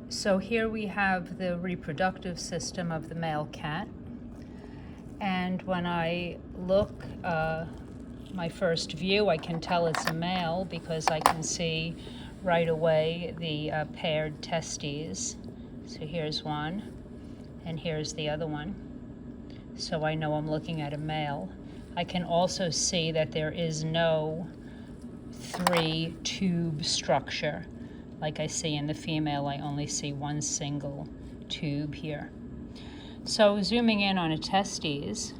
So here we have the reproductive system of the male cat. And when I look, my first view, I can tell it's a male because I can see right away the paired testes. So here's one, and here's the other one. So I know I'm looking at a male. I can also see that there is no three-tube structure. Like I see in the female, I only see one single tube here. So zooming in on a testes,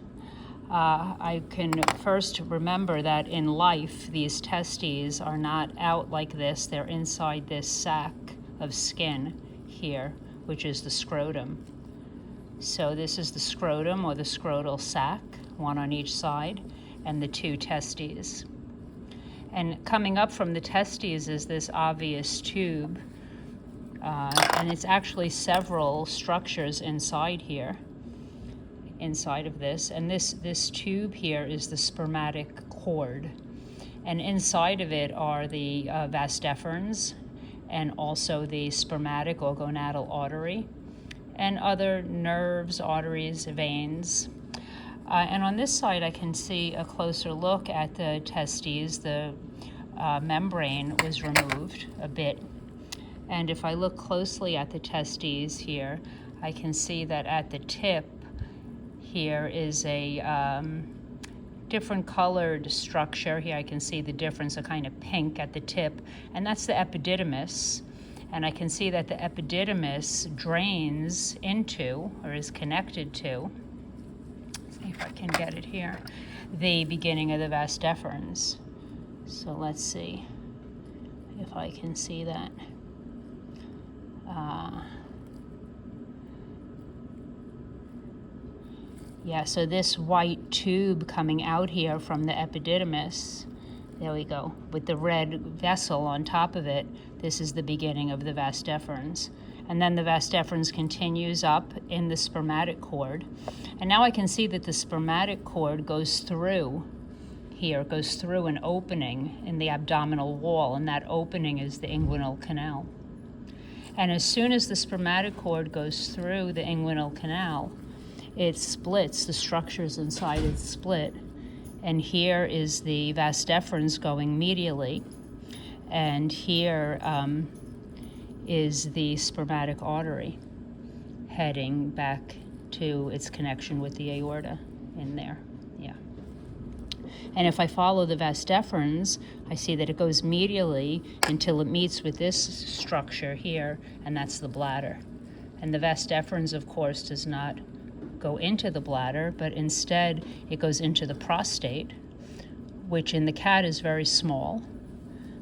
I can first remember that in life, these testes are not out like this. They're inside this sac of skin here, which is the scrotum. So this is the scrotum or the scrotal sac, one on each side, and the two testes. And coming up from the testes is this obvious tube, and it's actually several structures inside here, inside of this. And this tube here is the spermatic cord. And inside of it are the vas deferens and also the spermatic or gonadal artery and other nerves, arteries, veins. And on this side, I can see a closer look at the testes. The membrane was removed a bit. And if I look closely at the testes here, I can see that at the tip here is a different colored structure. Here I can see the difference, a kind of pink at the tip, and that's the epididymis. And I can see that the epididymis drains into, or is connected to, see if I can get it here, the beginning of the vas deferens. So let's see if I can see that. Yeah, so this white tube coming out here from the epididymis, there we go, with the red vessel on top of it, this is the beginning of the vas deferens. And then the vas deferens continues up in the spermatic cord. And now I can see that the spermatic cord goes through here, goes through an opening in the abdominal wall, and that opening is the inguinal canal. And as soon as the spermatic cord goes through the inguinal canal, it splits, the structures inside it split, and here is the vas deferens going medially, and here is the spermatic artery heading back to its connection with the aorta in there, yeah. And if I follow the vas deferens, I see that it goes medially until it meets with this structure here, and that's the bladder. And the vas deferens, of course, does not go into the bladder, but instead it goes into the prostate, which in the cat is very small,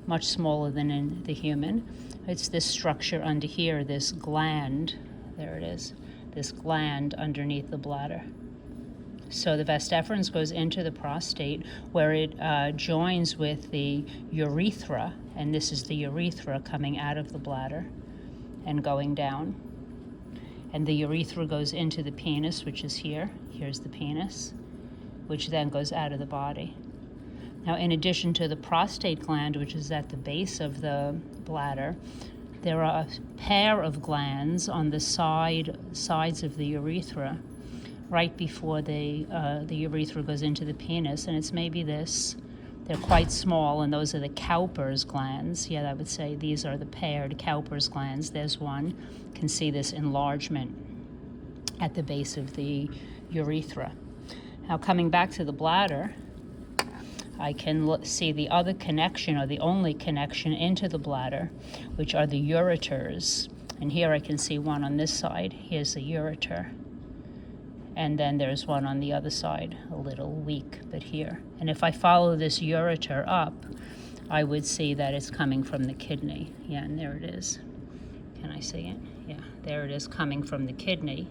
much smaller than in the human. It's this structure under here, this gland, there it is, this gland underneath the bladder. So the vas deferens goes into the prostate where it joins with the urethra, and this is the urethra coming out of the bladder and going down. And the urethra goes into the penis, which is here. Here's the penis, which then goes out of the body. Now, in addition to the prostate gland, which is at the base of the bladder, there are a pair of glands on the sides of the urethra, right before the urethra goes into the penis, and it's maybe this. They're quite small, and those are the Cowper's glands. Yeah, I would say these are the paired Cowper's glands. There's one. You can see this enlargement at the base of the urethra. Now, coming back to the bladder, I can see the other connection, or the only connection into the bladder, which are the ureters. And here I can see one on this side. Here's the ureter. And then there's one on the other side, a little weak, but here. And if I follow this ureter up, I would see that it's coming from the kidney. Yeah, and there it is. Can I see it? Yeah, there it is coming from the kidney,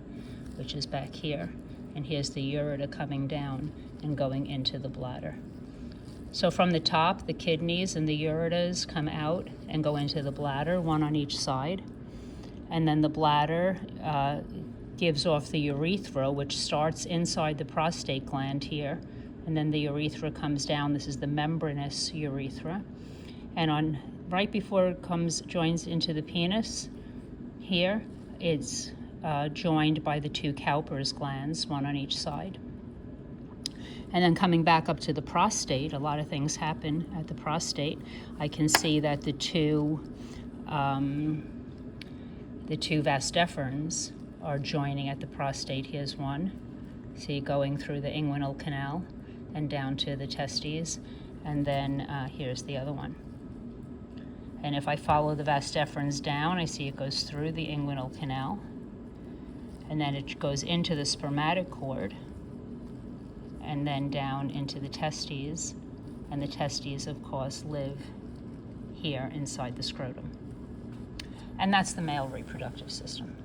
which is back here. And here's the ureter coming down and going into the bladder. So from the top, the kidneys and the ureters come out and go into the bladder, one on each side. And then the bladder gives off the urethra, which starts inside the prostate gland here, and then the urethra comes down. This is the membranous urethra. And right before it joins into the penis, here, it's joined by the two Cowper's glands, one on each side. And then coming back up to the prostate, a lot of things happen at the prostate. I can see that the two vas deferens are joining at the prostate. Here's one. See, going through the inguinal canal and down to the testes. And then here's the other one. And if I follow the vas deferens down, I see it goes through the inguinal canal. And then it goes into the spermatic cord. And then down into the testes. And the testes, of course, live here inside the scrotum. And that's the male reproductive system.